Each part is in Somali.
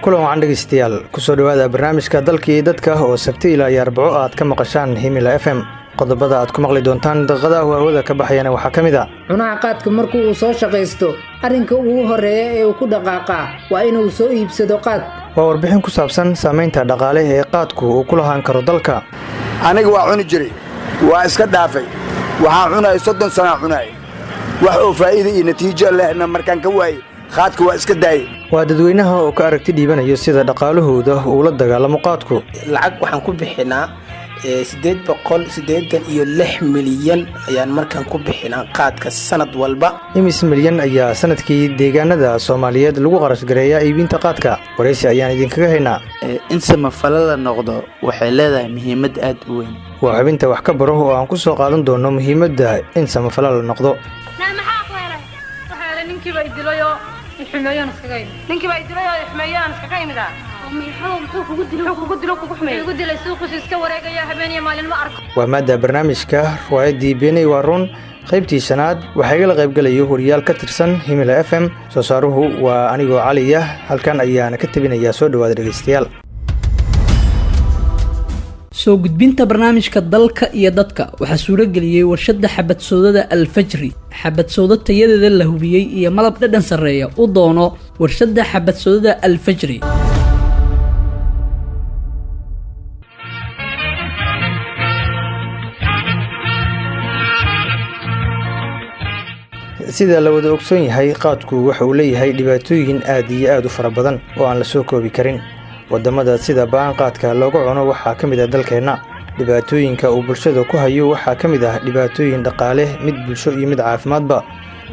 kulan wacan dhegeystayaal kusoo dhawaada barnaamijka dalkii dadka oo sabti ilaa iyo arbaco aad ka maqashaan Himila FM. qodobada aad ku maqli doontaan daqiiqadaha hawada ka baxayana waxaa ka mid ah cunaha qaadka markuu uu soo shaqaysto arrinka ugu horeeya ee uu ku dhaqaaqaa waa inuu soo iibsado qaad. waa warbixin ku saabsan saameynta dhaqaale ee qaadku uu ku lahaan karo dalka. aniga waa cuni jiray waa iska dhaafay waxaan cunay 30 sano cunay wax oo faa'iido iyo natiijo lehna markaan ka waayay qaadku waa iska daayay. waa dadweynaha oo ka aragti dhiibanayo sida dhaqaalahooda uu la dagaalamo qaadku. lacag waxaan ku bixinaa 886 milyan ayaan markaan ku bixinaa qaadka sanad walba. imis milyan ayaa sanadkii deegaanada Soomaaliyeed lagu qarash gareeyaa iibinta qaadka. wareysi ayaan idinkaga haynaa. in samafalo la noqdo waxay leedahay muhiimad aad u weyn. waa xubinta wax ka baro oo aan ku soo qaadan doono muhiimadda in samafalo la noqdo. waa maada barnaamijka riwaayadii beenay waa run qaybtii shanaad waxaa igala qaybgalayo wariyaal ka tirsan Himila FM. soo saaruhu waa anigoo Cali ah halkan ayaana ka tabinayaa. soo dhawaada dhegeystayaal. soo gudbinta barnaamijka dalka iyo dadka waxaa suuro geliyay warshada xabad soodada Al-Fajri. xabad soodo tayadeeda la hubiyay iyo malab dhadhan sareeya u doono warshada xabad soodada Al-Fajri. sida la wada ogsoon yahay qaadku waxa uu leeyahay dhibaatooyin aad iyo aad u fara badan oo aan la soo koobi karin. wadamada sida baan qaadka looga cuno waxaa ka mid ah dalkeena. dhibaatooyinka uu bulshada ku hayo waxaa ka mid ah dhibaatooyin dhaqaale, mid bulsho iyo mid caafimaadba.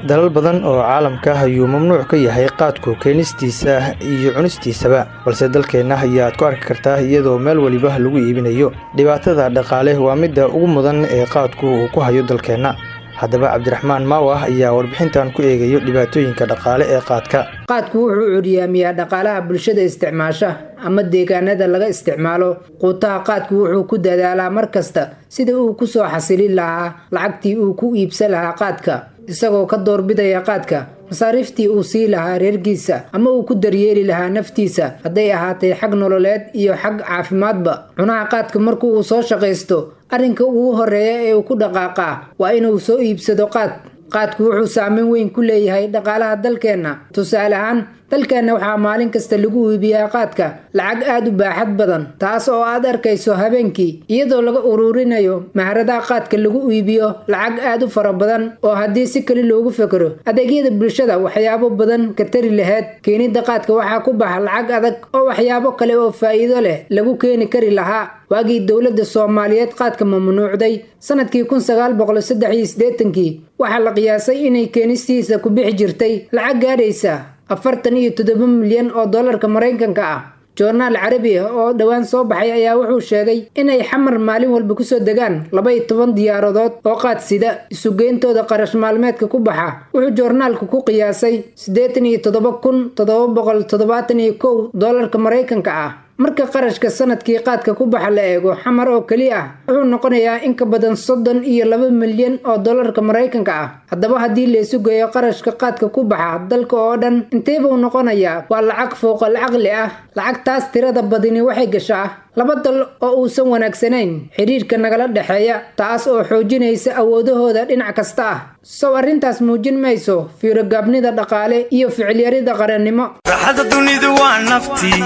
dalal badan oo caalamka ayuu mamnuuc ka yahay qaadku keenistiisa iyo cunistiisaba, balse dalkeena ayaad ku arki kartaa iyadoo meel waliba lagu iibinayo. dhibaatada dhaqaale waa midda ugu mudan ee qaadku uu ku hayo dalkeena. haddaba Cabdiraxmaan Maawah ayaa warbixintan ku eegayo dhibaatooyinka dhaqaale ee qaadka. qaadku wuxuu curyaamiyaa dhaqaalaha bulshada isticmaasha ama deegaanada laga isticmaalo. quutaha qaadku wuxuu ku dadaalaa markasta sida uu ku soo xasilin lahaa lacagtii uu ku iibsan lahaa qaadka, isagoo ka doorbidaya qaadka masaariiftii uu sii lahaa reerkiisa ama uu ku daryeeli lahaa naftiisa, hadday ahaatay xag nololeed iyo xag caafimaadba. cunaha qaadka markuu uu soo shaqaysto arrinka ugu horeeya ee uu ku dhaqaaqaa waa inuu soo iibsado qaad. qaadku wuxuu saameyn weyn ku leeyahay dhaqaalaha dalkeena. tusaale ahaan dalkeena waxaa maalin kasta lagu iibiyaa qaadka lacag aad u baaxad badan, taas oo aad arkayso habeenkii iyadoo laga ururinayo maharadaha qaadka lagu iibiyo lacag aad u fara badan oo haddii si kale loogu fekero adeegyada bulshada waxyaabo badan ka tari lahayd. keenida qaadka waxaa ku baxa lacag adag oo waxyaabo kale oo faa'iido leh lagu keeni kari lahaa. waagii dowladda Soomaaliyeed qaadka mamnuucday sanadkii 1983 waxaa la qiyaasay inay keenistiisa ku bixi jirtay lacag gaadhaysa 47 milyan oo dollarka Mareykanka ah. joornaal carabi ah oo dhawaan soo baxay ayaa wuxuu sheegay inay xamar maalin walba ku soo degaan 12 diyaaradood oo qaad sida. isu geyntooda qarash maalmeedka ku baxa wuxuu joornaalku ku qiyaasay 87,771 dollarka Mareykanka ah. marka qarashka sanadkii qaadka ku baxa la eego xamar oo kaliya ah wuxuu noqonayaa in ka badan 32 milyan oo dollarka Mareykanka ah. haddaba haddii la isu geeyo qarashka qaadka ku baxa dalka oo dhan intee buu noqonayaa? waa lacag fooq caqli ah. lacagtaas tirada badani waxay gashaa laba dal oo uusan wanaagsanayn xiriirka nagala dhaxeeya, taas oo xoojinaysa awoodahooda dhinac kasta ah. soo arrintaas muujin mayso fiiro gaabnida dhaqaale iyo ficil yarida qarannimo. raaxada dunidu waa naftii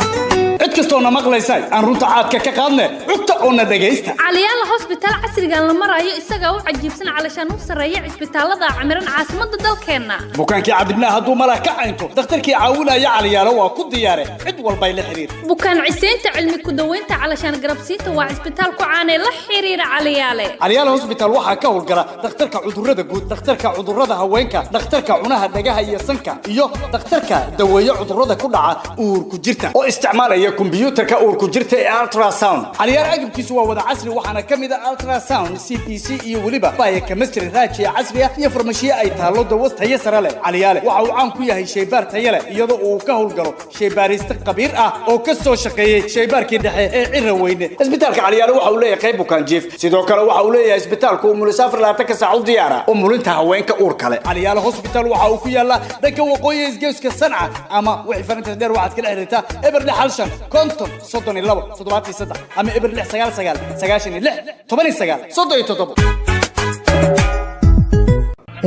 cid kastoo na maqlaysay aan runta caadka ka qaadne cugta oo na dhagaysta. Caliyaal Hospital casrigan la marayo isaga u cajiibsan calashaan u sareeya isbitaalada camiran caasimada dalkeena. bukaankii cadibna hadduu mala ka caynto dhakhtarkii caawinaya Caliyaalo waa ku diyaare cid walba ay la xiriir. bukaan ciseynta cilmi ku daweynta calashaan garabsiinta waa isbitaal ku caanay la xiriira Caliyaale. Caliyaal Hospital waxaa ka howlgala dhakhtarka cudurrada guud, dhakhtarka cudurrada haweenka, dhakhtarka cunaha dhagaha iyo sanka iyo dhakhtarka daweeyo cudurrada ku dhaca uur ku jirta oo isticmaalaya kombiyuutarka uurku jirta ee ultrasound caliyaar agabkiisu waa wada casri waxaana ka mid ah ultrasound CPC iyo weliba biochemistry raajiya casriya iyo farmashiye ay taalo dawas tayo sare leh caliyaale waxa uu caan ku yahay shaybaar tayo leh iyadoo uu ka howlgalo shaybaarista qabiir ah oo ka soo shaqeeyay shaybaarkii dhexe ee cira weyne isbitaalka caliyaale waxa uu leeyahay qayb bukaan jiif sidoo kale waxa uu leeyahay isbitaalku umulisaafir 20 saac u diyaara umulinta haweenka uur kale caliyaale hospital waxa uu ku yaala dhanka waqooyi isgeeska sanca ama wixii farinta dheer waxaad kala xiriirtaa eber lixalshan konton 32 73 ama eber 699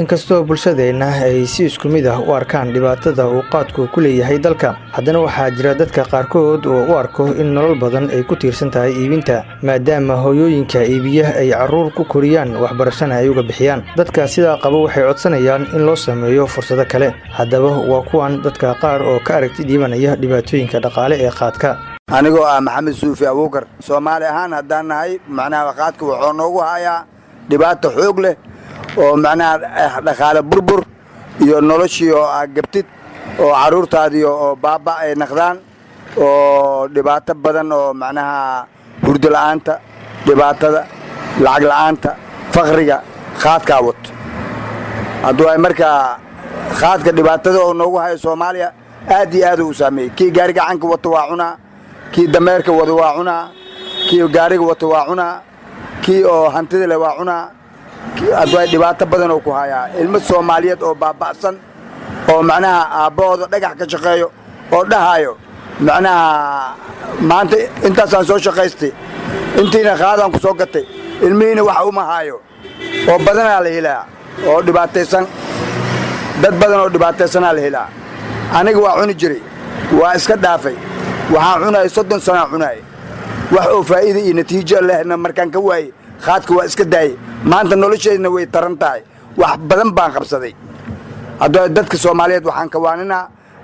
inkastoo bulshadeenna ay si isku mid ah u arkaan dhibaatada uu qaadku ku leeyahay dalka haddana waxaa jira dadka qaarkood oo u arko in nolol badan ay ku tiirsan tahay iibinta maadaama hooyooyinka iibiya ay carruur ku koriyaan waxbarashana ay uga bixiyaan dadka sidaa qaba waxay codsanayaan in loo sameeyo fursado kale haddaba waa kuwan dadka qaar oo ka aragti dhiibanaya dhibaatooyinka dhaqaale ee qaadka anigoo ah maxamed suufi abuukar Soomaali ahaan haddaan nahay macnaha qaadku wuxuu noogu hayaa dhibaato xoog leh oo macnaha dhaqaale burbur iyo noloshii oo gabtid oo caruurtaadii oo baaba ay naqdaan oo dhibaato badan oo macnaha hurdo la'aanta dhibaatada lacag la'aanta faqriga qaadka wad hadduu ay markaa qaadka dhibaatada oo noogu hayo Soomaaliya aad iyo aad u saameeyay kii gaariga canka wato waa cunaa kii dameerka wada waa cunaa kii gaariga wato waa cunaa kii oo hantida leh waa cunaa adway dhibaato badan oo ku haya ilmo Soomaaliyeed oo baaba'san oo macnaha aabooda dhagax ka shaqeeyo oo dhahayo macnaha maanta intaas aan soo shaqaystay intiina qaadan ku soo gatay ilmihiina wax uma hayo oo badan la helaa oo dhibaataysan dad badan oo dhibaataysan la helaa aniga waa cuni jiray waa iska dhaafay waxaan cunay 30 sano cunay wax oo faa'iido iyo natiijo lehna markaan ka waayay qaadku waa iska daayay maanta nolosheedna way taran tahay wax badan baan qabsaday haddii dadka Soomaaliyeed waxaan ka waaninaa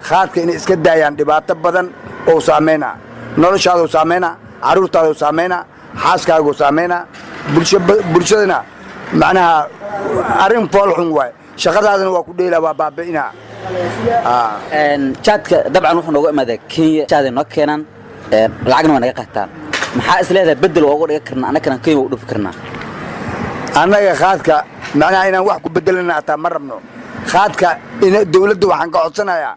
qaadka inay iska daayaan dhibaato badan oo saameeyna noloshaada saameeyna caruurtaada saameeyna xaaskaaga saameeyna bulshadana macnaha arin foolxun waay shaqadaadana waa ku dheelaa waa baabi'ina jaadka dabcan wuxuu nooga imaaday Kenya jaad noo keenan lacagna waa naga qaataan maxaa isleedahay bedel ugu dhiga karnaa anagana Kenya u dhuf karnaa anaga qaadka macnaha inaan wax ku bedelana ata marabno qaadka in dawladdu waxaan ka codsanayaa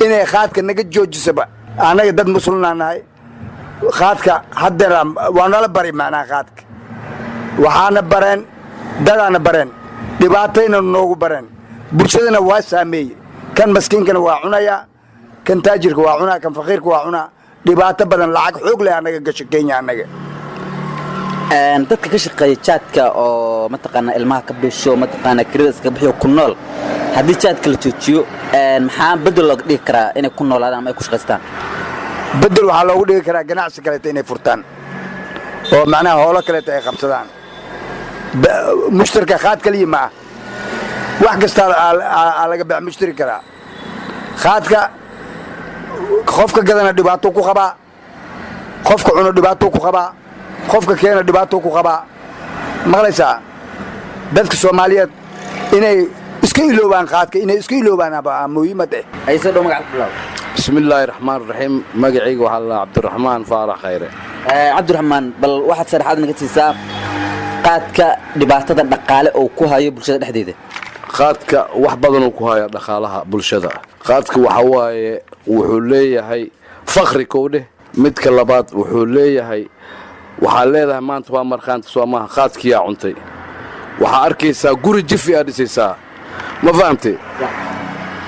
inay qaadka naga joojisaba anaga dad muslimaan nahay qaadka haddana waa nala bari macnaha qaadka waxaana bareen dadana bareen dhibaatayna noogu bareen bulshadana waa saameeyay kan maskiinkana waa cunaya kan taajirka waa cunaa kan faqiirka waa cunaa dhibaato badan lacag xoog leh anaga gasho Kenya anaga dadka ka shaqeeya jaadka oo mataqaana ilmaha ka bisho mataqaana kirada iska bixiyo ku nool haddii jaadka la joojiyo maxaa bedel looga dhigi karaa inay ku noolaadaan ama ay ku shaqaystaan bedel waxaa loogu dhigi karaa ganacsi kale inay furtaan oo macnaha howlo kale ay qabsadaan mushtarka qaad kaliya ma wax kasta laga baac mushtari karaa qaadka qofka gadana dhibaato ku qabaa qofka cuno dhibaato ku qabaa qofka keena dhibaato ku qabaa maqlaysaa dadka Soomaaliyeed inay iska iloobaan qaadka inay iska iloobaan aba muhiimad ah ay soo magac bilaw bismillaahir rahmaanir rahiim magacaygu waxa la Cabdiraxmaan Faarax Khayre Cabdiraxmaan bal waxaad saraxad naga siisaa qaadka dhibaatada dhaqaale oo ku hayo bulshada dhexdeeda qaadka wax badan oo ku haya dhaqaalaha bulshada qaadka waxa waaye wuxuu leeyahay faqri koode midka labaad wuxuu leeyahay waxaa leedahay maanta waa markaanta Soomaha qaadkiya cuntay waxa arkaysaa guri jifi aad dhisaysaa ma fahamtay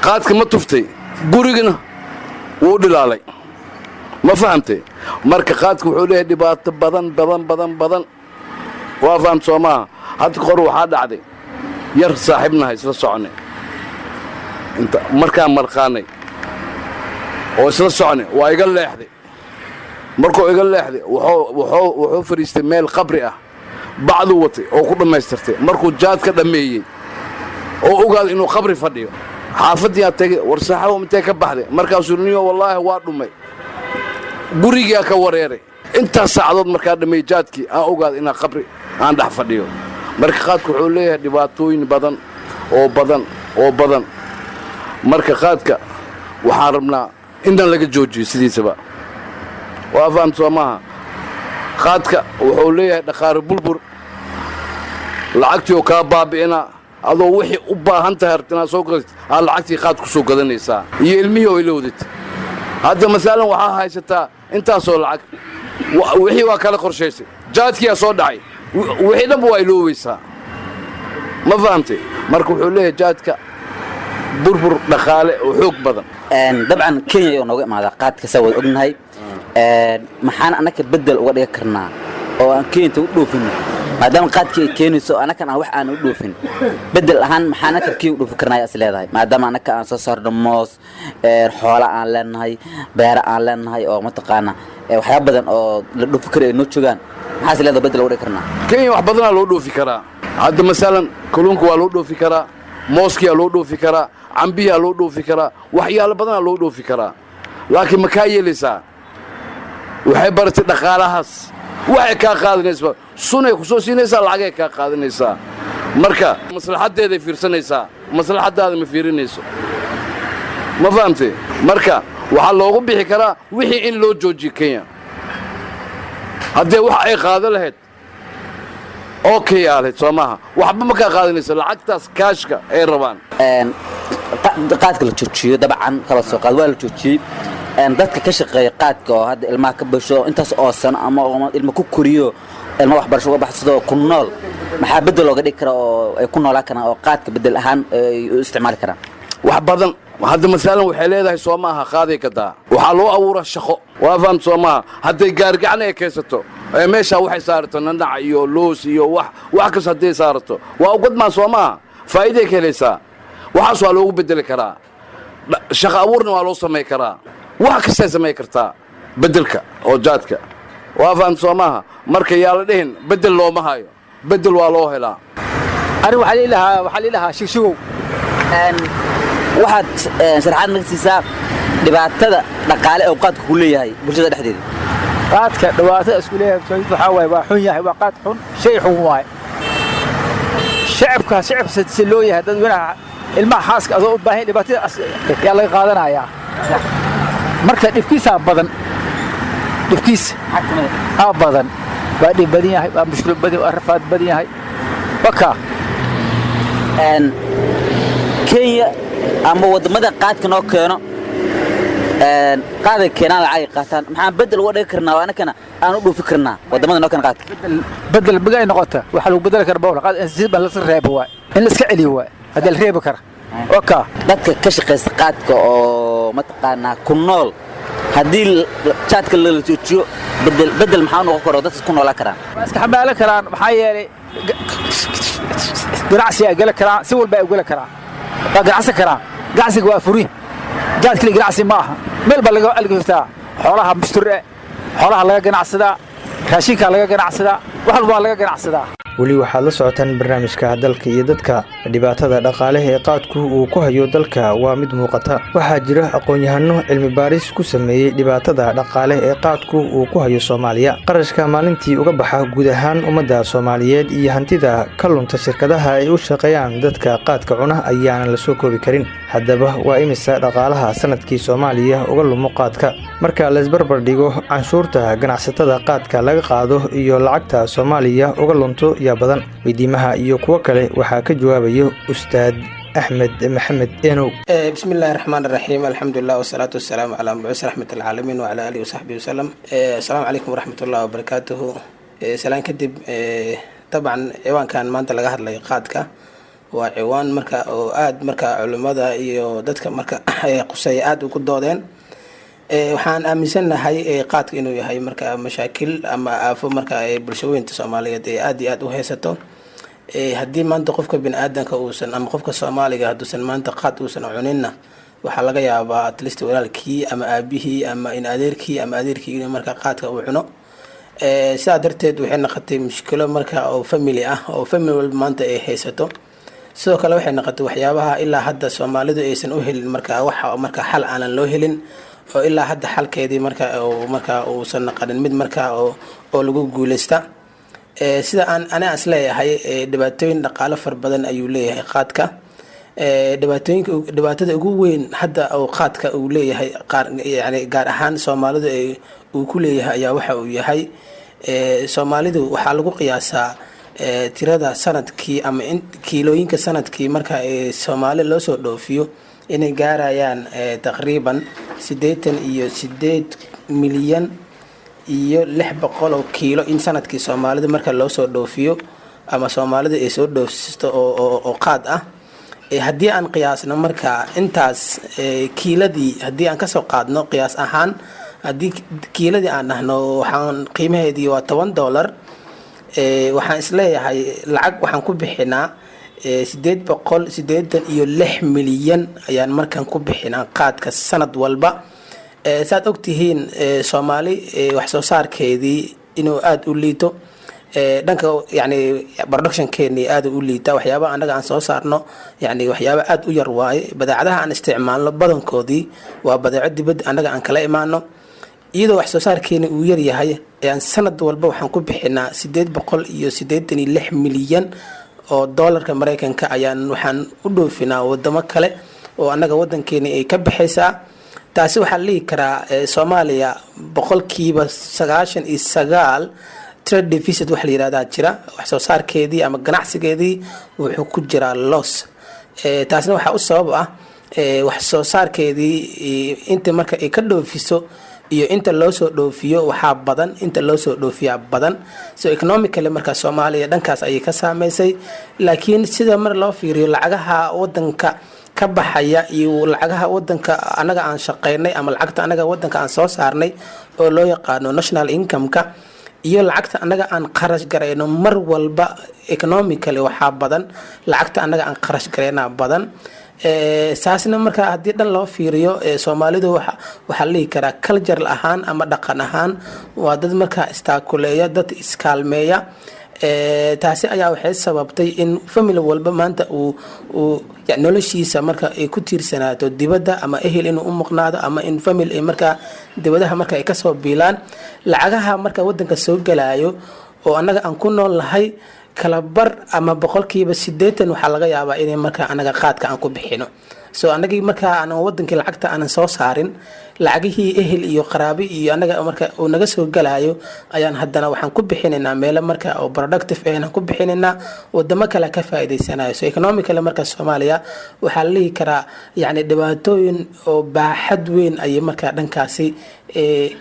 qaadka ma tuftay gurigana wuu dhilaalay ma fahamtay marka qaadka wuxuu leeyahay dhibaato badan waa faham Soomaha hadda qor waxa dhacday yar saaxiibna isla soconay inta markaa marqaanay oo isla soconay waa iga leexday markuu iga leexday wuxuu fariistay meel qabri ah bacdu watay oo ku dhameystirtay markuu jaad ka dhameeyay oo ogaad inuu qabri fadhiyo xaafadii tagay war saaxiib intee ka baxday markaasuu niyo wallahi waa dhumay guriga ka wareeray inta saacadood markaa dhameey jaadkii aan ogaad inaa qabri aan dhax fadhiyo marka qaadku wuxuu leeyahay dhibaatooyin badan marka qaadka waxaan rabnaa inaan laga joojiyo sidiisaba waa fahamta soo maaha qaadka wuxuu leeyahay dhaqaale burbur lacagtii oo kaa baabi'ina adoo wixii u baahan tahay artinaa soo gadatid aa lacagtii qaad ku soo gadanaysaa iyo ilmihii oo ilowdid hadda masaalan waxaa haysataa intaasoo lacag wixii waa kala qorshaysay jaadkiyaa soo dhacay wixii dhanba waa iloobaysaa ma fahamtay marka wuxuu leeyahay jaadka burbur dhaqaale oo xoog badan dabcan kenya ayuu nooga imaadaa qaadka saa wada ognahay maxaan annaka bedel uga dhigan karnaa oo aan keenta u dhoofin maadaama qaadkii ay keenayso annakan aan wax aan u dhoofin bedel ahaan maxaan annaka kenya u dhoofi karnaa is leedahay maadaama annaka aan soo saarno moos xoola aan leenahay beera aan leenahay oo mataqaana waxyaaba badan oo la dhoofi kara ay noo joogaan maxaa is leedahay bedel uga dhigan karnaa kenya wax badanaa loo dhoofi karaa hadda masalan kalluunka waa loo dhoofi karaa mooskiyaa loo dhoofi karaa cambiyaa loo dhoofi karaa waxyaalo badanaa loo dhoofi karaa laakiin ma kaa yeelaysaa waxay baratay dhaqaalahaas waxay kaa qaadanaysaa sunay ku soo siinaysaa lacagay kaa qaadanaysaa marka maslaxaddeeday fiirsanaysaa maslaxaddaada ma fiirinayso ma fahamtay marka waxaa loogu bixi karaa wixii in loo joojiyo kenya haddee wax ay qaado lahayd okay aalayd soo maaha waxba ma kaa qaadanaysa lacagtaas kaashka ay rabaan qaadka la joojiyo dabcan kala soo qaad waa la joojiyey dadka ka shaqeeya qaadka oo hadda ilmaha ka basho intaas oo sano ama ilmo ku koriyo ilmo waxbarasho uga baxsado ku nool maxaa bedel looga dhigi kara oo ay ku noolaan karaan oo qaadka bedel ahaan ay u isticmaali karaan wax badan hadda masaalan waxay leedahay soo maaha qaaday ka daa waxaa loo abuuraa shaqo waa fahamta soo maaha hadday gaargacan ay kaysato meeshaa waxay saarato nanac iyo loos iyo wax kas hadday saarato waa ugadmaan soo maaha faa'iiday ka helaysaa waxaas waa loogu bedeli karaa shaqo abuurna waa loo samay karaa wax kastay samay kartaa beddelka oo jaadka waa fahamta soo maaha marka yaa la dhihin beddel looma hayo beddel waa loo helaa ani waxaa liilahaa shigshigow waxaad sharaxaad naga siisaa dhibaatada dhaqaale oo qaadka ku leeyahay bulshada dhexdeeda qaadka dhibaatada isku leeyahay waxaa waaye waa xun yahay waa qaad xun shay xun waaye shacabka si loo yahay dadweynaha ilmaha xaaska adoo u baahan dhibaatada yaa laga qaadanayaa marka dhibkiisaa badan dhibkiisa badan waa dhib badan yahay waa mushkil badan waa rafaad badan yahay waka kenya ama wadamada qaadka noo keeno qaaday keenaan lacag qaataan maxaan bedel uga dhigi karnaa anakana aan u dhoofi karnaa wadamada noo keena qaadka bedel bagay noqota waxa lagu bedeli karaa bawla qaad si bal la reebo waa in la iska celiyo waa hadal reebo kara waka dadka ka shaqeysta qaadka oo mataqaana ku nool haddii jaadka la joojiyo bedel maxaa noqon karo dadka ku noolaan karaan iska xamaala karaan maxaa yeelay ganacsi ay gali karaan si walba ay gali karaan waa ganacsi karaan ganacsiga waa furi jaad kali ganacsi ma aha meel baa laga algiftaa xoolaha mushtare xoolaha laga ganacsadaa raashinka laga ganacsadaa wax walba laga ganacsadaa weli waxaad la socotaan barnaamijka dalka iyo dadka dhibaatada dhaqaale ee qaadku uu ku hayo dalka waa mid muuqata waxaa jira aqoon-yahano cilmi baaris ku sameeyey dhibaatada dhaqaale ee qaadku uu ku hayo Soomaaliya qarashka maalintii uga baxa guud ahaan ummadda Soomaaliyeed iyo hantida ka lunta shirkadaha ay u shaqeeyaan dadka qaadka cuna ayaana la soo koobi karin haddaba waa imisa dhaqaalaha sanadkii Soomaaliya uga lumo qaadka marka la isbarbar dhigo canshuurta ganacsatada qaadka laga qaado iyo lacagta Soomaaliya uga lunto badan weydiimaha iyo kuwa kale waxaa ka jawaabayo ustaad أحمد محمد إنو بسم الله الرحمن الرحيم الحمد لله والصلاة والسلام على مبعوث رحمة العالمين وعلى آله وصحبه وسلم السلام عليكم ورحمة الله وبركاته سلام كدب طبعا عوان كان ما أنت لقاهد لي قادك وعوان مركا وآد مركا علماء iyo dadka marka qusay aad ugu doodeen waxaan aaminsanahay qaadka inuu yahay marka mashaakil ama aafo marka ay bulshooyinka Soomaaliyeed aad iyo aad u haysato haddii maanta qofka bini'aadanka uusan ama qofka Soomaaliga hadduusan maanta qaad uusan cuninna waxa laga yaabaa at least walaalkii ama aabihii ama in adeerkii ama adeerkii inuu marka qaadka uu cuno sidaa darteed waxay noqotay mushkilo marka oo family ah oo family walba maanta ay haysato sidoo kale waxay noqotay waxyaabaha ilaa hadda Soomaalidu aysan u helin marka waxa marka xal aan loo helin oo ilaa hadda xalkeedii marka uusan naqanin mid marka oo lagu guuleysta sida aan is leeyahay dhibaatooyin dhaqaale far badan ayuu leeyahay qaadka dhibaatada ugu weyn hadda uu qaadka uu leeyahay yani gaar ahaan soomaalidu uu ku leeyahay ayaa waxa uu yahay soomaalidu waxaa lagu qiyaasaa tirada sanadkii ama kiilooyinka sanadkii marka soomaali loo soo dhoofiyo inay gaarayaan taqriiban 88 milyan iyo 600 oo kiilo in sanadkii soomaalida marka loo soo dhoofiyo ama soomaalida ay soo dhoofisto oo qaad ah haddii aan qiyaasno marka intaas kiiladii haddii aan kasoo qaadno qiyaas ahaan haddii kiiladii aan dhahno waxaan qiimaheedii waa $10 waxaan isleeyahay lacag waxaan ku bixinaa 886 milyan ayaan markaan ku bixinaa qaadka sanad walba saad ogtihiin soomaali wax soo saarkeedii inuu aada u liito dhanka yani productionkeeni aada u liita waxyaaba anaga aan soo saarno yani waxyaaba aada u yar waaye badeecadaha aan isticmaalno badankoodii waa badeeco dibadda anaga aan kala imaano iyadoo wax soo saarkeeni uu yar yahay ayaan sanad walba waxaan ku bixinaa 886 milyan oo doolarka maraykanka ayaan waxaan u dhoofinaa wadamo kale oo anaga wadankeeni ay ka baxaysaa taasi waxaa la dhihi karaa soomaaliya boqolkiiba 99 trade deficit wax la yiraahdaa jira wax soo saarkeedii ama ganacsigeedii wuxuu ku jiraa loss taasna waxaa u sabab ah wax soo saarkeedii inta marka ay ka dhoofiso iyo inta loo soo dhoofiyo waxaa badan inta loo soo dhoofiyaa badan so economically marka Soomaaliya dhankaas ayay ka saameysay laakiin sida mar loo fiiriyo lacagaha wadanka ka baxaya iyo lacagaha wadanka anaga aan shaqeynay ama lacagta anaga wadanka aan soo saarnay oo loo yaqaano national income-ka iyo lacagta anaga aan qarash gareyno mar walba economically waxaa badan lacagta anaga aan qarash gareynaa badan saasna marka haddii dhan loo fiiriyo Soomaalidu waxa la dhihi karaa culture ahaan ama dhaqan ahaan waa dad marka istaakuleeya dad iskaalmeeya taasi ayaa waxay sababtay in family walba maanta uu noloshiisa marka ay ku tiirsanaato dibadda ama ehel inuu u muqnaado ama in family ay marka dibadaha marka ay kasoo biilaan lacagaha marka wadanka soo galaayo oo anaga aan ku nool nahay kala bar ama boqolkiiba 80 waxaa laga yaabaa inay marka anaga qaadka aan ku bixino so anagii marka aan wadankii lacagta aan soo saarin lacagihii ehel iyo qaraabi iyo anaga marka uu naga soo galaayo ayaan haddana waxaan ku bixinaynaa meel marka oo productive aan ku bixinaynaa wadamo kale ka faa'iideysanayo so economically marka Soomaaliya waxaa la dhihi karaa yani dhibaatooyin oo baaxad weyn ay marka dhankaasi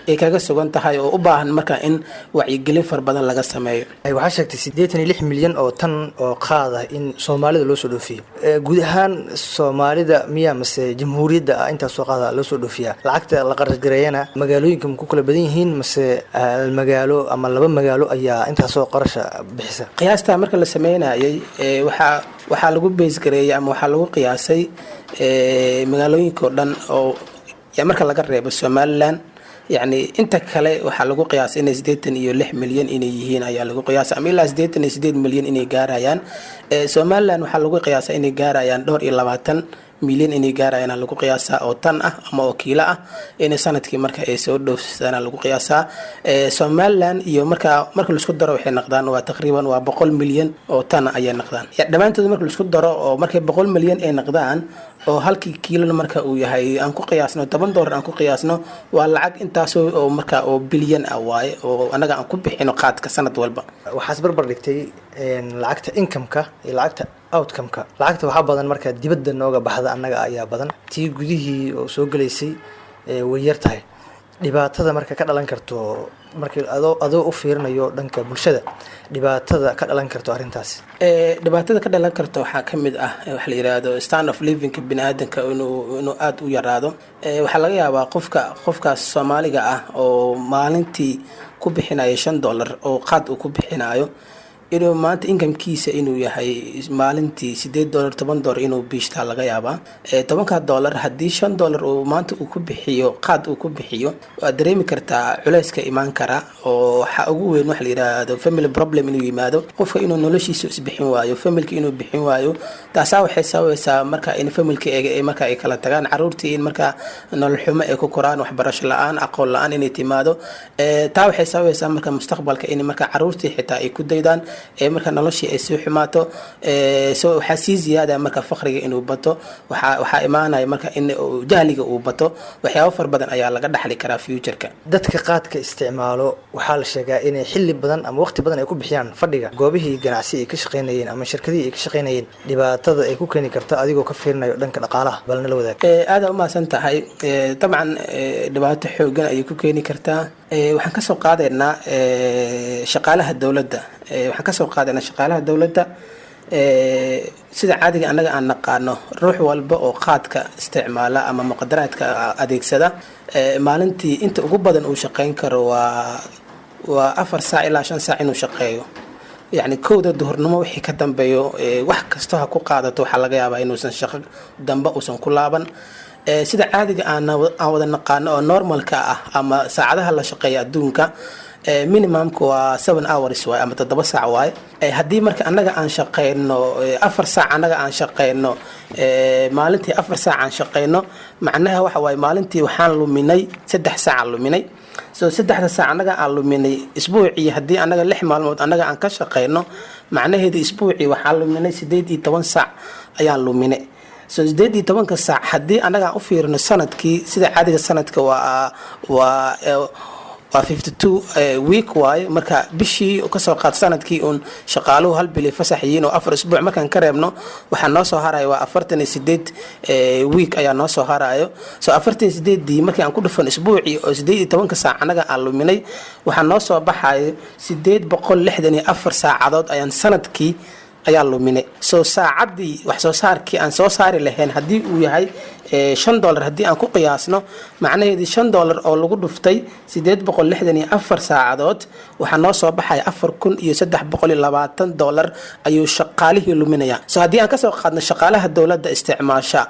ay kaga sugan tahay oo u baahan marka in wacyigelin far badan laga sameeyo waxaa sheegtay 86 milyan oo tan oo qaada in Soomaalida loo soo dhoofiyo guud ahaan Soomaalida miyaa mase jamhuuriyadda inta soo qaada loo soo dhoofiyaa lacagta la qarash gareeyana magaalooyinka ku kala badan yihiin mase magaalo ama laba magaalo ayaa inta soo qarasha bixisa qiyaasta marka la sameynayay waxa lagu base gareeyay ama waxa lagu qiyaasay magaalooyinka dhan oo marka laga reebo Somaliland يعني انت كله waxaa lagu qiyaasay inay 86 milyan inay yihiin ayaa lagu qiyaasay ama ilaa 88 milyan inay gaarayaan Soomaaliland waxaa lagu qiyaasay inay gaarayaan 22 milyan inay gaarayaan lagu qiyaasaa oo tan ah ama oo kiilo ah in sanadkii marka ay soo dhoofsadaan lagu qiyaasaa Soomaaliland iyo marka la isku daro waxay noqdaan waa taqriiban waa 100 milyan oo tan ayay noqdaan dhamaantood marka la isku daro oo markay 100 milyan ay noqdaan oo halkii kiilo marka uu yahay aan ku qiyaasno $10 aan ku qiyaasno waa lacag intaas oo marka oo bilyan ah waaye oo anaga aan ku bixino qaadka sanad walba waxaas barbar dhigtay lacagta income-ka iyo lacagta outcome-ka lacagta waxa badan marka dibadda nooga baxda anaga ayaa badan tii gudihii oo soo galeysay way yar tahay dhibaatada marka ka dhalan karto markii adoo u fiirinayo dhanka bulshada dhibaatada ka dhalan karto arintaas dhibaatada ka dhalan karto waxa kamid ah wax la yiraahdo stand of living bini'aadanka inuu aad u yaraado waxa laga yaabaa qofkaas Soomaaliga ah oo maalintii ku bixinayo $5 oo qaad uu ku bixinayo inuu maanta income-kiisa inuu yahay maalintii $8 $10 inuu biishta laga yaabaa $10 haddii $5 uu maanta uu ku bixiyo qaad uu ku bixiyo waa dareemi kartaa culayska imaan kara oo waxa ugu weyn wax la yiraahdo family problem inuu yimaado qofka inuu noloshiisa isbixin waayo familka inuu bixin waayo taasa waxay sabaysaa marka in familka ay marka ay kala tagaan caruurtii in marka nolol xumo ay ku koraan waxbarasho la'aan aqoon la'aan inay timaado taa waxay sabaysaa marka mustaqbalka in marka caruurtii xitaa ay ku daydaan marka noloshii ay sii xumaato so waxaa sii ziyaada marka faqriga inuu bato waxaa imaanaya marka in jahliga uu bato waxyaabo far badan ayaa laga dhaxli karaa futureka. dadka qaadka isticmaalo waxaa la sheegaa inay xilli badan ama waqti badan ay ku bixiyaan fadhiga goobihii ganacsi ay ka shaqaynayeen ama shirkadihii ay ka shaqaynayeen dhibaatada ay ku keeni karta adigoo ka fiirinayo dhanka dhaqaalaha balna la wadaag. aada umahadsan tahay dabcan dhibaato xoogan ayay ku keeni kartaa. waxaan kasoo qaadaynaa shaqaalaha dowladda sida caadiga annaga aan naqaano ruux walba oo qaadka isticmaala ama muqadaraadka adeegsada maalintii inta ugu badan uu shaqayn karo waa 4 saac ilaa 5 saac inuu shaqeeyo. yacni kowda duhurnimo wixii ka dambeeyo wax kasta ha ku qaadato waxaa laga yaabaa inuusan shaqo dambe uusan ku laaban. sida caadiga aan wada naqaano oo normalka ah ama saacadaha la shaqeeya adduunka minimumka waa 7 hours waay ama 7 saac waay. haddii marka annaga aan shaqeyno 4 saac annaga aan shaqeyno maalintii 4 saac aan shaqeyno macnaha waxa waaye maalintii waxaan luminay 3 saac luminay. so 3 saac annaga aan luminay isbuucii haddii annaga 6 maalmood annaga aan ka shaqeyno macnaheedu isbuucii waxaan luminay 18 saac ayaan luminay. so 18 saac haddii annaga aan u fiirino sanadkii sida caadiga sanadka waa 52 week waaye marka bishii kasoo qaad sanadkii uun shaqaaluhu hal bil fasax yihiin oo 4 isbuuc markaan ka reebno waxaa noo soo harayo waa 48 week ayaa noo soo harayo. so 48dii markii aan ku dhufan isbuucii oo 18 saac anaga aan luminay waxaa noo soo baxayo 864 saacadood ayaan sanadkii ayaa luminay. so saacadii wax soo saarkii aan soo saari lahayn haddii uu yahay $5 haddii aan ku qiyaasno macnaheedu $5 oo lagu dhuftay 864 saacadood waxaa noo soo baxaya $4,320 ayuu shaqaalihii luminaya. so haddii aan kasoo qaadno shaqaalaha dowladda isticmaasha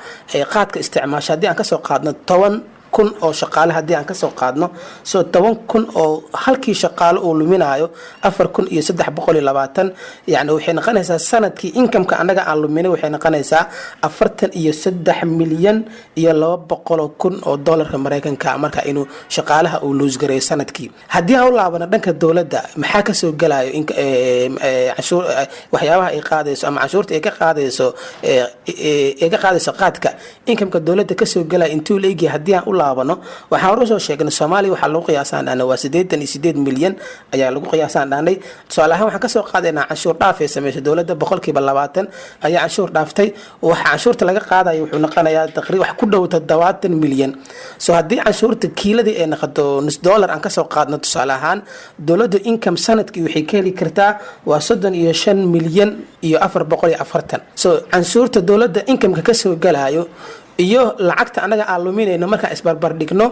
qaadka isticmaasha haddii aan kasoo qaadno 10,000 oo shaqaale haddii aan kasoo qaadno so 10,000 oo halkii shaqaale uu luminayo 4,320 yani waxay noqonaysaa sanadkii inkamka annaga aan luminay waxay noqonaysaa 43,200,000 oo doolarka maraykanka marka inuu shaqaalaha uu luus gareeyo sanadkii. haddii aan u laabano dhanka dowladda maxaa kasoo gelayo canshuur waxyaabaha ay qaadayso ama canshuurta ay ka qaadayso qaadka inkamka dowladda kasoo gelaya intuu la eegyahay haddii aan u laabano waxaan hore soo sheegnay Soomaaliya waxaa lagu qiyaasaan dhana waa 88 milyan ayaa lagu qiyaasaan dhanay. tusaale ahaan waxaan kasoo qaadaynaa canshuur dhaaf ee sameysay dowladda 20% ayaa canshuur dhaaftay waxa canshuurta laga qaadayo wuxuu noqonayaa taqriiban wax ku dhow 70 milyan. so haddii canshuurta kiiladii ay noqoto $1 aan kasoo qaadno tusaale ahaan dowladda income sanadkii waxay ka heli kartaa waa 35 milyan iyo 440. so canshuurta dowladda income-ka kasoo galayo iyo lacagta anaga aan luminayno marka isbarbar dhigno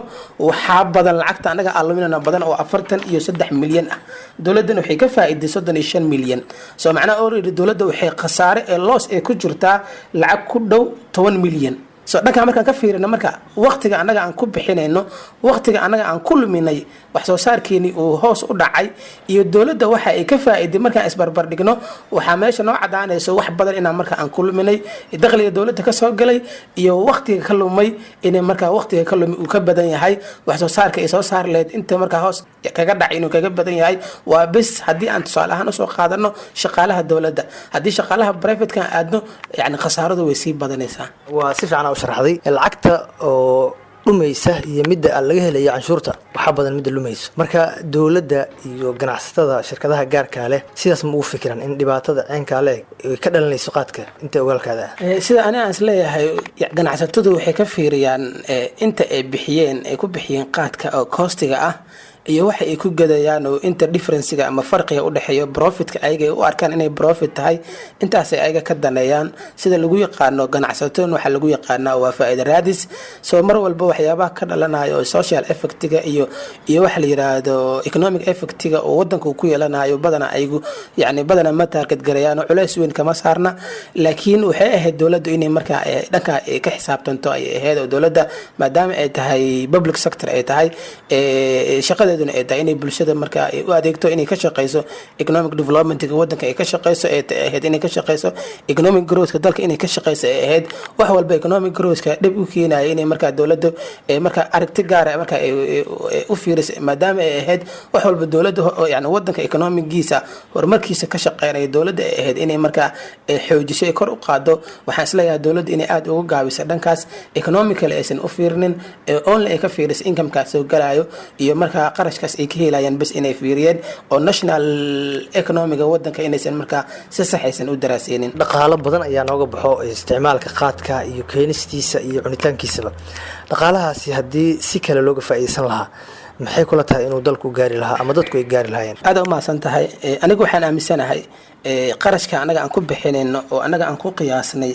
waxaa badan lacagta anaga aan luminayno badan oo 43 milyan ah. dowladdan waxay ka faa'iiday 35 milyan. so macnaha already dowladda waxay khasaare ee loss ee ku jirtaa lacag ku dhow 10 milyan. so dhanka markaan ka fiirino marka waqtiga anaga aan ku bixinayno waqtiga anaga aan ku luminay wax soo saarkeeni uu hoos u dhacay iyo dowladda waxa ay ka faa'iiday markaan isbarbar dhigno waxaa meesha noo cadaanayso wax badan inaan marka aan ku luminay dakhliga dowladda ka soo galay iyo waqtiga ka lumay inay marka waqtiga ka lumay uu ka badan yahay wax soo saarka ay soo saar leed inta marka hoos kaga dhacay inuu kaga badan yahay waa bis haddii aan tusaale ahaan usoo qaadano shaqaalaha dowladda. haddii shaqaalaha private-ka aadno yani khasaaradu way sii badanaysaa. waa si fiican u sharaxday lacagta oo dhumaysa iyo midda aan laga helayo canshuurta waxaa badan midda lumayso. marka dowladda iyo ganacsatada shirkadaha gaarka leh sidaas ma ugu fikiraan in dhibaatada ceenka leh ay ka dhalanayso qaadka inta ogaalkaada sida aniga aan isleeyahay ganacsatadu waxay ka fiiriyaan inta ay ku bixiyeen qaadka oo koostiga ah iyo waxa ay ku gadayaan oo inta difference-ga ama farqiga u dhaxeeyo profit-ka ayaga u arkaan inay profit tahay intaas ay ayaga ka daneeyaan. sida lagu yaqaano ganacsatada waxa lagu yaqaanaa waa faa'iido raadis. soo mar walba waxyaabaha ka dhalanayo social effect-ga iyo waxa la yiraahdo economic effect-ga oo wadanka uu ku yeelanayo badana ayagu yani badana ma target gareeyaan culays weyn kama saarna. laakiin waxay ahayd dowladdu inay marka dhanka ka xisaabtanto ay ahayd oo dowladda maadaama ay tahay public sector ay tahay shaqada shaqadeeduna ay tahay inay bulshada marka ay u adeegto inay ka shaqeyso economic developmentga wadanka ay ka shaqeyso ee ahayd inay ka shaqeyso economic growthka dalka inay ka shaqeyso ee ahayd wax walba economic growthka dhib u keenaya inay marka dowladda marka aragti gaar ah marka u fiirisay maadaama ay ahayd wax walba dowladda yani wadanka economigiisa horumarkiisa ka shaqeynaya dowladda ay ahayd inay marka xoojiso kor u qaado waxaan isleeyahay dowladda inay aad uga gaabiso dhankaas economical aysan u fiirinin only ay ka fiiriso incomekaas soo galayo iyo marka qarashkaas ay ka helayaan bas inay fiiriyeen oo national economiga wadanka inaysan marka si sax aysan u daraaseynin dhaqaalo badan ayaa nooga baxo isticmaalka qaadka iyo keenistiisa iyo cunitaankiisaba dhaqaalahaasi haddii si kale looga faa'iideysan lahaa maxay kula tahay inuu dalku gaari lahaa ama dadku ay gaari lahaayeen aad u mahadsan tahay anigu waxaan aaminsanahay qarashka anaga aan ku bixinayno oo anaga aan ku qiyaasnay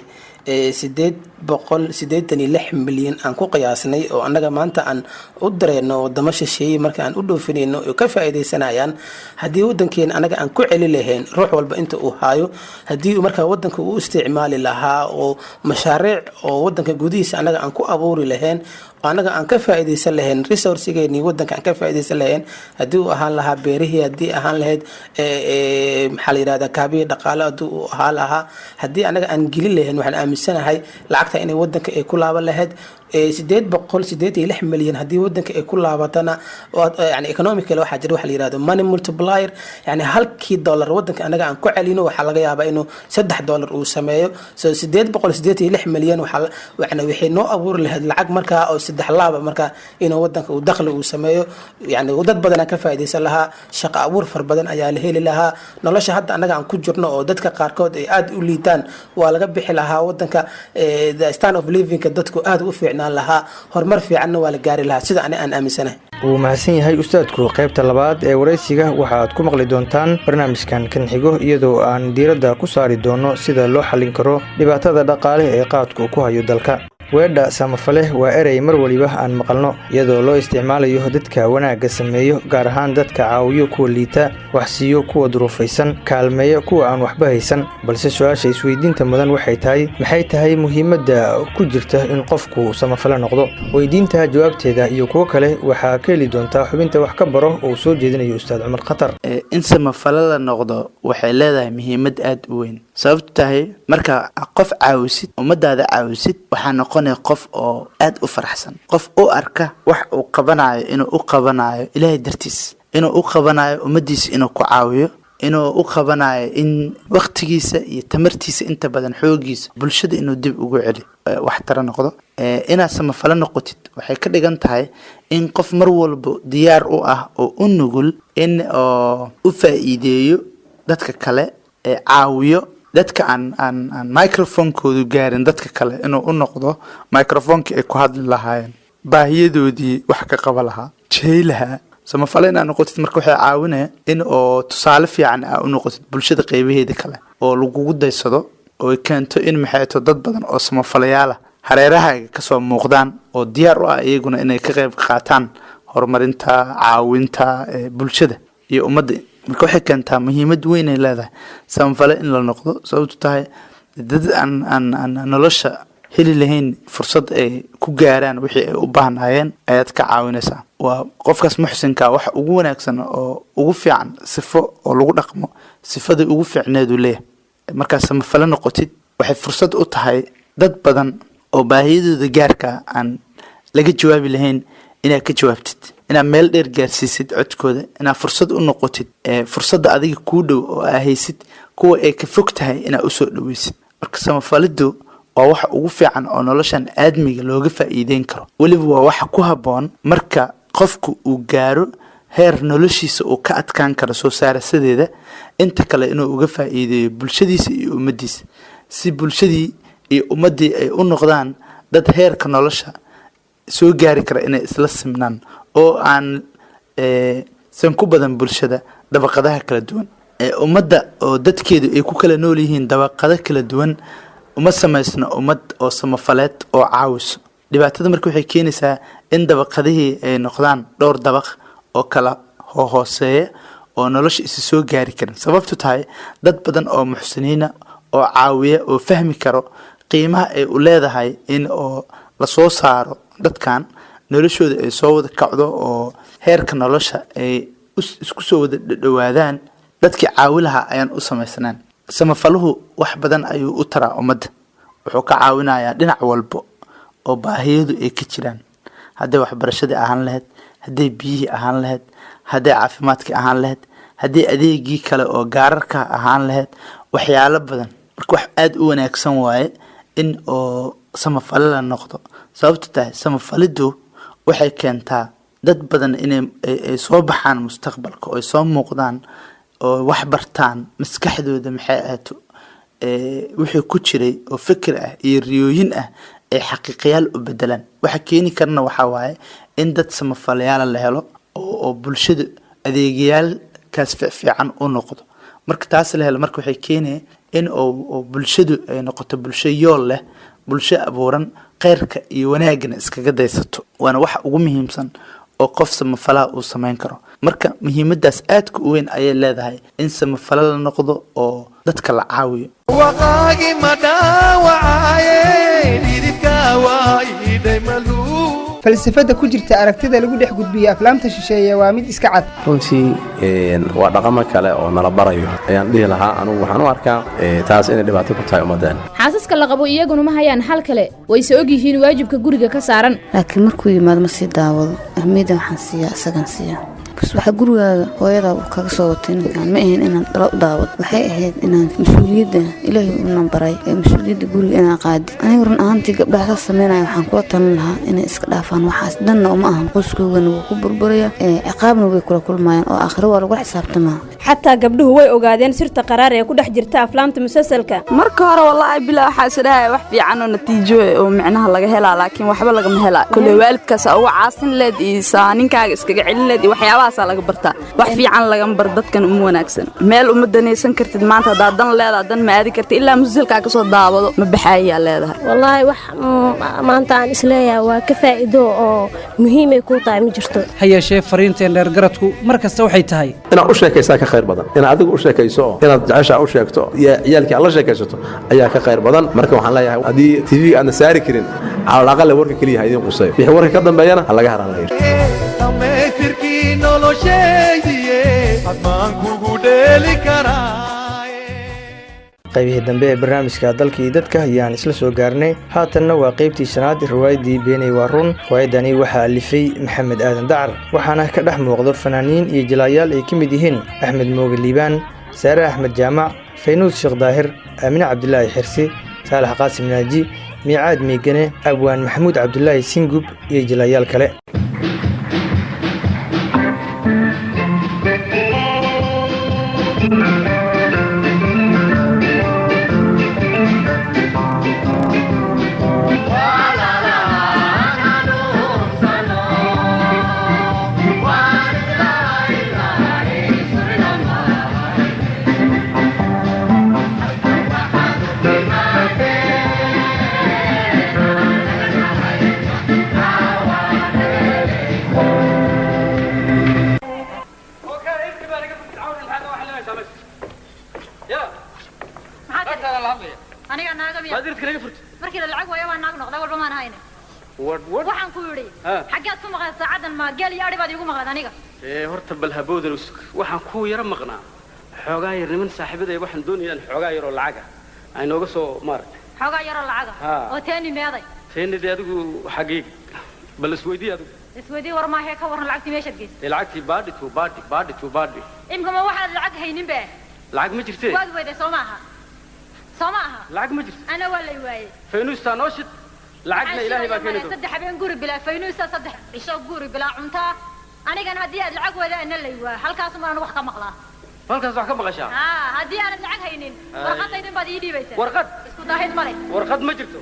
886 milyan aan ku qiyaasnay oo anaga maanta aan u dareyno wadamo shisheeye marka aan u dhoofinayno oo ka faa'iideysanayaan haddii wadankeena anaga aan ku celi lahayn ruux walba inta uu haayo haddii marka wadanka uu isticmaali lahaa oo mashaariic oo wadanka gudihiisa anaga aan ku abuuri lahayn anaga aan ka faa'iideysan lahayn resourcegeeni wadanka aan ka faa'iideysan lahayn haddii uu ahaan lahaa beerihii haddii ahaan lahayd maxaa la yidhahdaa kaabiyi dhaqaale haddii uu ahaan lahaa haddii anaga aan gelin lahayn waxaan aaminsanahay lacagta inay wadanka ay ku laaban lahayd 886 milyan haddii wadanka ay ku laabatana yani economical waxaa jira waxa la yirahdo money multiplier yani halkii dollar wadanka anaga aan ku celino waxaa laga yaabaa inuu $3 uu sameeyo so 886 milyan waxay noo abuuri lahayd lacag markaa oo 3 laaba markaa inuu wadanka uu dakhli uu sameeyo yani dad badan ka faa'iideysan lahaa shaqo abuur far badan ayaa la heli lahaa nolosha hadda anaga aan ku jirno oo dadka qaarkood ay aad u liitaan waa laga bixi lahaa wadanka the standard of living dadku aad u fiicnaan lahaa horumar fiicanna waa la gaari lahaa sida aan aaminsanahay wuu mahadsan yahay ustaadku qaybta labaad ee waraysiga waxaad ku maqli doontaan barnaamijkan kan xigo iyadoo aan diiradda ku saari doono sida loo xallin karo dhibaatada dhaqaale ee qaadku ku hayo dalka weedha samafale waa erey mar waliba aan maqalno iyadoo loo isticmaalayo dadka wanaagga sameeyo gaar ahaan dadka caawiyo kuwa liita wax siiyo kuwa duruufaysan kaalmeeya kuwa aan waxba haysan balse su-aasha isweydiinta mudan waxay tahay maxay tahay muhiimadda ku jirta in qofku samafale noqdo weydiinta jawaabteeda iyo kuwo kale waxaa ka heli doontaa xubinta wax ka baro oo soo jeedinayo ustaad cumar khatar in samafale la noqdo waxay leedahay muhiimad aad u weyn sababtu tahay marka qof caawisid ummadaada caawisid waxaa noqonaya qof oo aad u faraxsan qof u arka wax uu qabanayo inuu u qabanayo ilaahay dartiis inuu u qabanayo ummadiisa inuu ku caawiyo inuu u qabanayo in waqtigiisa iyo tamartiisa inta badan xoogiisa bulshada inuu dib ugu celi wax tara noqdo inaad samafale noqotid waxay ka dhigan tahay in qof mar walba diyaar u ah oo u nugul in u faa'iideeyo dadka kale caawiyo dadka aan microphonekoodu gaarin dadka kale inuu u noqdo microphonekii ay ku hadli lahaayeen baahiyadoodii wax ka qaba lahaa jeylaha samafale inaad noqotid marka waxay caawinaya in oo tusaale fiican aa u noqotid bulshada qeybaheeda kale oo lagugu daysado oo keento in maxayto dad badan oo samafalayaala hareerahaaga kasoo muuqdaan oo diyaar u ah iyaguna inay ka qayb qaataan horumarinta caawinta bulshada iyo ummadda marka waxay keentaa muhiimad weyn ay leedahay samafale in la noqdo sababtu tahay dad aan nolosha heli lahayn fursad ay ku gaaraan wixii ay u baahnayeen ayaad ka caawinaysaa waa qofkaas muxsinka wax ugu wanaagsan oo ugu fiican sifo oo lagu dhaqmo sifada ugu fiicneedu leeyahay markaad samafale noqotid waxay fursad u tahay dad badan oo baahiyadooda gaarka aan laga jawaabi lahayn inaad ka jawaabtid inaad meel dheer gaarsiisid codkooda inaad fursad u noqotid fursadda adiga kuu dhow oo aa haysid kuwa ay ka fog tahay inaad usoo dhaweysid marka samafalidu waa waxa ugu fiican oo noloshan aadmiga looga faa'iideyn karo weliba waa waxa ku habboon marka qofku uu gaaro heer noloshiisa uu ka adkaan karo soo saarasadeeda inta kale inuu uga faa'iideeyo bulshadiisa iyo ummadiisa si bulshadii iyo ummadii ay u noqdaan dad heerka nolosha soo gaari kara inay isla simnaan oo aan san ku badan bulshada dabaqadaha kala duwan ummadda oo dadkeedu ay ku kala nool yihiin dabaqado kala duwan uma samaysna ummad oo samafaleed oo caawiso dhibaatada marka waxay keenaysaa in dabaqadihii ay noqdaan dhowr dabaq oo kala hooseeya oo nolosha isa soo gaari karin sababtu tahay dad badan oo muxsiniina oo caawiya oo fahmi karo qiimaha ay u leedahay in oo lasoo saaro dadkan noloshooda ay soo wada kacdo oo heerka nolosha ay isku soo wada dhawaadaan dadkii caawi lahaa ayaan u samaysnaan samafaluhu wax badan ayuu u taraa ummadda wuxuu ka caawinayaa dhinac walbo oo baahiyadu ay ka jiraan hadday waxbarashadii ahaan lahayd hadday biyihii ahaan lahayd hadday caafimaadkii ahaan lahayd hadday adeegii kale oo gaararka ahaan lahayd waxyaalo badan marka wax aada u wanaagsan waaye in oo samafale la noqdo sababto tahay samafalidu waxay keentaa dad badan inay soo baxaan mustaqbalka oo ay soo muuqdaan oo wax bartaan maskaxdooda maxay ahaato wixii ku jiray oo fikir ah iyo riyooyin ah ay xaqiiqayaal u bedelaan waxa keeni karna waxaa waaye in dad samafalayaala la helo oo bulshada adeegayaalkaas fiican u noqdo marka taas la helo marka waxay keenaya in oo bulshadu ay noqoto bulsho yool leh bulsho abuuran khayrka iyo wanaagana iskaga daysato waana waxa ugu muhiimsan oo qof samafalaha uu samayn karo marka muhiimadaas aadka u weyn ayay leedahay in samafala la noqdo oo dadka la caawiyo waqaagi ma dhaawacaye dhidibka waayiday maluu falsafada ku jirta aragtida lagu dhex gudbiyo aflaamta shisheeye waa mid iska cad runtii waa dhaqamo kale oo nala barayo ayaan dhihi lahaa anugu waxaan u arkaa taas inay dhibaato ku tahay ummadeen xaasaska la qabo iyaguna ma hayaan xal kale wayse og yihiin waajibka guriga ka saaran laakiin markuu yimaado ma sii daawado ahmiyada waxaan siiyaa isagan siiyaa bas waxa gurigaaga hooyada uu kaga soo watay ninkan ma ahayn inaan dalo daawad waxay ahayd inaan mas'uuliyadda ilaahay u nambaray ee mas'uuliyadda guriga inaan qaadi aniga run ahaantii gabdhaha sameynaya waxaan kula talin lahaa inay iska dhaafaan waxaas danna uma ahan qoyskoogana wuu ku burburaya ciqaabna way kula kulmayaan oo aakhiro waa lagu xisaabtamaa xataa gabdhuhu way ogaadeen sirta qaraar ee ku dhex jirta aflaamta musalsalka marka hore wallahi bilaa waxaa sidhaa wax fiican oo natiijo oo micnaha laga helaa laakiin waxba laga ma helaa kulli waalidkaas oo caasin leed iyo ninkaaga iskaga celin leed iyo waxyaabaha laga bartaa wax fiican laga bar dadkan uma wanaagsan meel uma danaysan kartid maanta hadaa dan leedahay dan ma aadi kartid ilaa musalka ka soo daawado ma baxayaa leedahay wallahi wax maanta aan isleeyahay waa ka faa'iido oo muhiim ay ku tahay ma jirto hayeeshee fariinteen dheer garadku markasta waxay tahay inaad u sheekaysaa ka khayr badan inaad adigu u sheekayso inaad jeceshaa u sheegto iyo ciyaalkii aad la sheekaysato ayaa ka khayr badan marka waxaan leeyahay haddii tv aadna saari karin cala aqal warka keliya ha idiin quseeyo wixii warka ka dambeeyana ha laga haraan la yidhi qaybihii dambe ee barnaamijka dalka iyo dadka ayaan isla soo gaarnay haatanna waa qaybtii shanaad riwaayadii beenay waa run riwaayadani waxaa alifay maxamed aadan dacar waxaana ka dhex muuqdo fanaaniin iyo jilaayaal ay ka mid yihiin axmed mooge liibaan saare axmed jaamac faynuus sheekh daahir aamine cabdilaahi xirsi saalax qaasim naaji miicaad miigane abwaan maxamuud cabdulaahi singub iyo jilaayaal kale markii lacag way waan naag noqday walba maan hayna waxaan ku yiri xageed ku maqan saacadan ma gal iyo aribaad igu maqan aniga horta bal haboodan waxaan ku yara maqnaa xoogaa yar niman saaxiibaday waxaan doonayaan xoogaa yar oo lacag ah ay nooga soo maartay xoogaa yar oo lacag ah oo teeni meeday teeni adigu xaqiiq bal isweydii adigu isweydii war ma ka waran lacagtii meesha geysay lacagtii baadhi imka ma waxaad lacag haynin baa lacag ma jirtee waad weyday Soomaha lacag ma jirto ana wala waayay faynuusta nooshid lacagna ilaahay baa keenay saddex habeen guri bila faynuusta saddex isho guri bila cunta anigana hadii aad lacag wada ana lay waa halkaas ma aan wax ka maqlaa halkaas wax ka maqashaa hadii aan lacag haynin warqadaydin baad ii dhiibaysaa warqad isku daahid male warqad ma jirto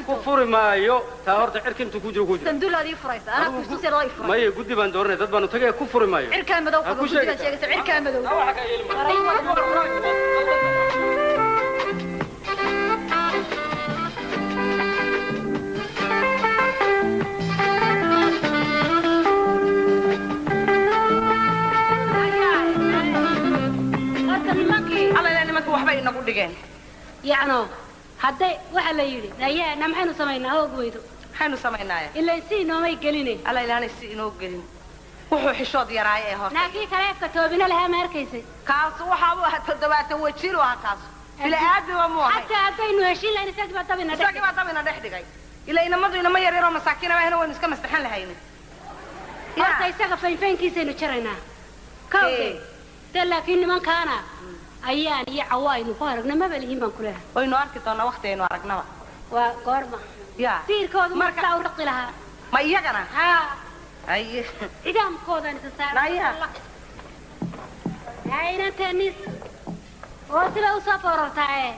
ku furi maayo taa horta cirka inta ku jiro sanduulaadii furaysa ana ku soo soo furay maye guddi baan dooranay dad baan u tagay ku furi maayo cirka madow ku sheegaysa cirka madow يعني هذا واحد لا يري لا يا نحن سمينا هو قويدو maxaynu samaynaaya ilaa si inoomay gelin alla ilaanay si inoo gelin wuxuu xishood yaraay ee hor naagii kaleefka toobina lahaa ma arkaysay kaas waxa uu ahaa 7 wajiil waa kaas ila aadi waa muuhay hatta hadaynu heshiin lahayn isagii dabina dhex dhigay ila inamadu inama yar yar oo masaakiin ah inuu iska mastaxan lahayn horta isaga faynfaynkiisaynu jaraynaa kawde dee laakiin nimankaana ayaan iyo cawaaynu ku aragnay maba lihiin baan ku leeyahay waynu arki doonaa waqtiaynu aragnaba waa goorma yaa tiirkoodu markaa u dhaqi lahaa ma iyagana haa ay ciidaamkoodan isa saaran ayna tennis oo sida u soo forortaaye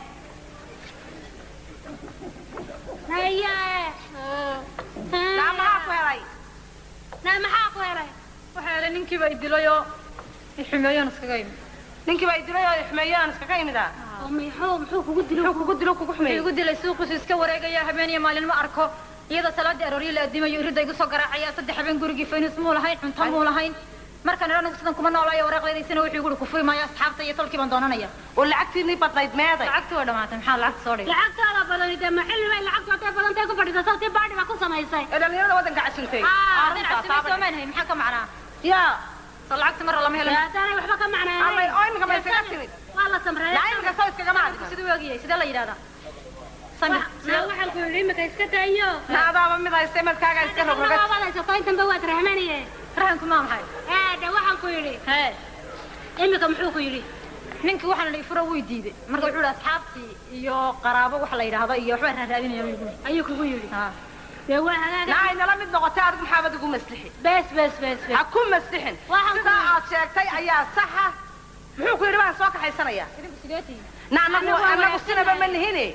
maxaa ku helay waxaa helay ninkii baa idilayoo ixumeeyaan iskaga yimid ninkii baa idilayoo ixumeeyaan iskaga yimid muxuu kugu dilo kugu xumeeyey igu dilay suuqiisu iska wareegaya habeen iyo maalin ma arko iyada salaadii arooriye la adimayo irida igu soo garaacaya 3 habeen gurigii faynus muu lahayn cunto muu lahayn markaan idhaan sidan kuma noolaayo waraaqdeediisana wuxuu igu ku furi maayo asxaabta iyo tolkii baan doonanaya oo lacagtiinii badnayd meeday lacagtii waa dhamaatay maxaa lacagta soo dhigay lacagtaada badanida ma xilli bay lacagtu hadday badantay ku fadhiisa sabti baadhi baa ku samaysay dhalinyarada waddanka cashuntay maxaa ka macnaa yaa lacagta mar lama helo haddaanay waxba ka macnaa amay oo imika ma iskaga timid waa la samreeyay imika soo iskaga macnaa siduu ogiyay sidee la yidhahdaa waxaan ku yidhi imika iska tayo naadaaba mid hayste markaaga iska rogrogad waadaysato intanba waad rahmaniye rahanku ma maxay de waxaan ku yidhi imika muxuu ku yidhi ninkii waxaan idhi furo wuu diiday marka wuxuu yidhi asxaabtii iyo qaraabo wax la yidhaahdo iyo waxbaa raadinaya ayuu kugu yidhi dee waa hagaaga naay nala mid noqotay adigu maxaabad ugu maslixi bes ha ku maslixin sidaa aad sheegtay ayaa saxa muxuu ku yidhi baan soo kaxaysanayaa anagu sinaba ma nihine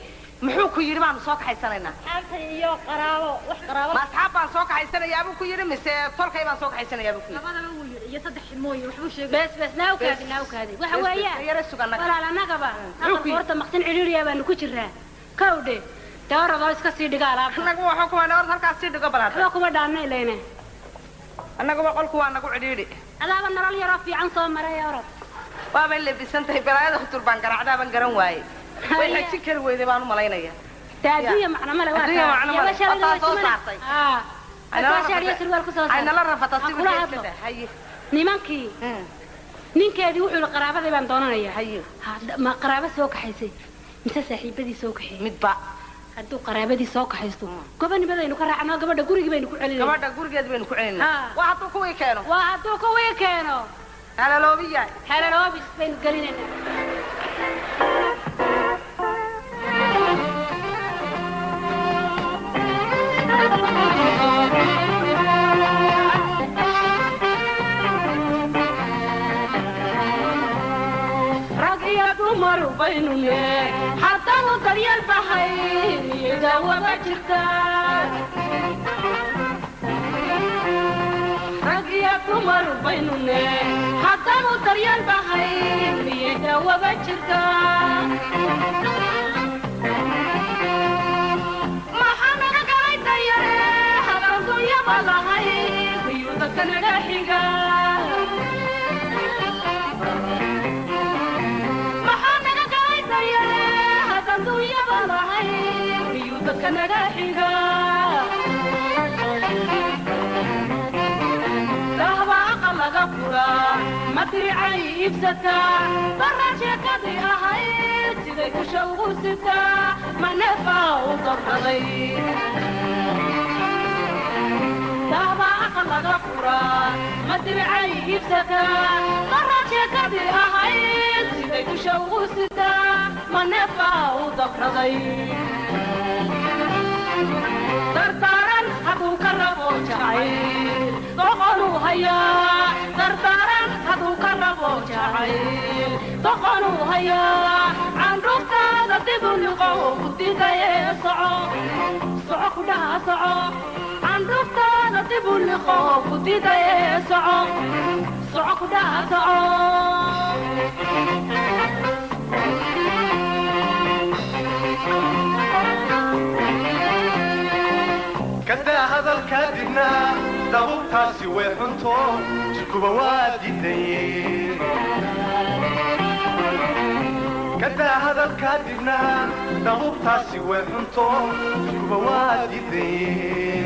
muxuu ku yidhi baanu soo kaxaysanaynaa asxaabta iyo qaraabo wax qaraabo ma asxaab baan soo kaxaysanayaa buu ku yidhi mise tolkay baan soo kaxaysanayaa buu ku yidhi labadaba wuu yidhi iyo 3 mooye waxbuu sheegay bes naawkaadi waxa weeyaan yara sugannaga walaal annagaba aqal horta maqsin ciriiriya baanu ku jiraa kawdhe dawrado iska sii dhiga alaab anagu waxa kuma dhawr halkaas sii dhigo balaad waxa kuma dhaanay leena anagu qolku waa nagu cidhiidhi adaaba nolol yaro fiican soo maray orod waaba lebisantahay balaayada turban garacda ban garan waaye way xajin kar weeyday baan u malaynaya taadiya macna male waa yaa shalay soo saartay ana shariyo sirwal ku soo saartay ana la rafata sibirkeeda haye nimankii ninkeedii wuxuu qaraabada baan doonanaya haye ma qaraabo soo kaxaysay mise saaxiibadii soo kaxay midba hadduu qaraabadii soo kaxaysto gobonnimadaynu ka raacnaa gabadha gurigii baynu ku celinaa gabadha gurigeed baynu ku celinaa waa hadduu kuwii keeno halaloobis baynu gelinaynaa dumar baynu ne haddaanu daryeel bahayn iyada wada jirta rag iyo dumar baynu ne haddaanu daryeel bahayn iyada wada jirta maxaa naga galay dayare haddaan dunyaba lahayn iyuu dadka naga xiga dahba aqal laga furaa madiricay iibsataa barajeekadii ahayd siday kusha ugu sitaa maneefaa u dabqaday dahba aqal laga furaa madiricay iibsataa barajeekadii ahayd siday kusha ugu sitaa maneefaa u dabqaday dardaaran hadduu ka rabo jacayl doqonuu hayaa dardaaran hadduu ka rabo jacayl doqonuu hayaa candhuftaada dibu liqo kudigaye soco soco kudhaha soco candhuftaada dibu liqo kudigaye soco soco kudhaha soco كدا هذا الكادنا دبوبتاسي ويحنتو جكوبا وادي kadaa hadalkaa dibnaa dabuubtaasi way xunto duba waa diiday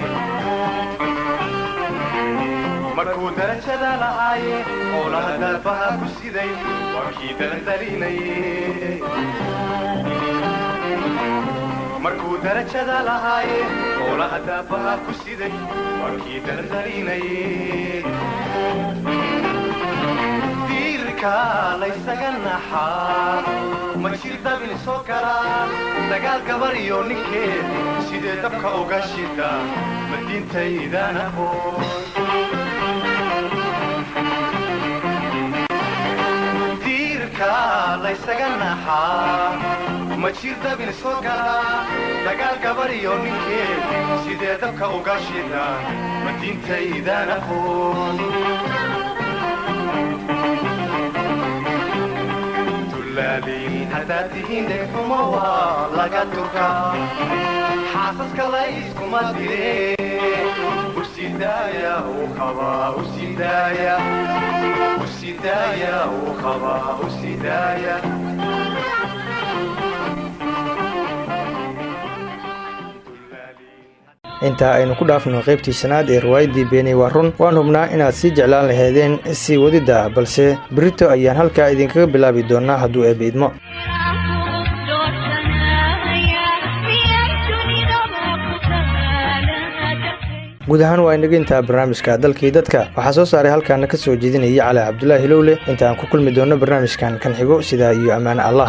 markuu darajada lahaaye howlaha dalbaha ku siday waa kii dalandalinayey markuu darajada lahaaye howlaha dalbaha ku siday waa kii dalandalinayey diirka laysaga naxaa ma jir dabin soo galaa dagaal gabar iyo ninkeed sidee dabka uga shida ma diintaydaan aqoon laysaga naxaa ma jir dabin soo galaa dagaal gabar iyo ninkeed sidee dabka uga shida ma diintaydaan aqoon dullaaliin haddaad tihiin dhegxumo waa laga turkaa xaasaska layskuma diree usidaaya uu qabaa usidaaya usidaaya uu qabaa usidaaya intaa aynu ku dhaafno qaybtii shanaad ee riwaayaddii beeni waa run waan hubnaa inaad sii jeclaan laheedeen sii wadidda balse berito ayaan halkaa idinkaga bilaabi doonnaa hadduu eebbe idmo guud ahaan waa inaga intaa barnaamijka dalkii dadka waxaa soo saaray halkaana ka soo jeedinayay cali cabdulaahi lowle inta aan ku kulmi doonno barnaamijkan kan xigo sidaa iyo ammaan allah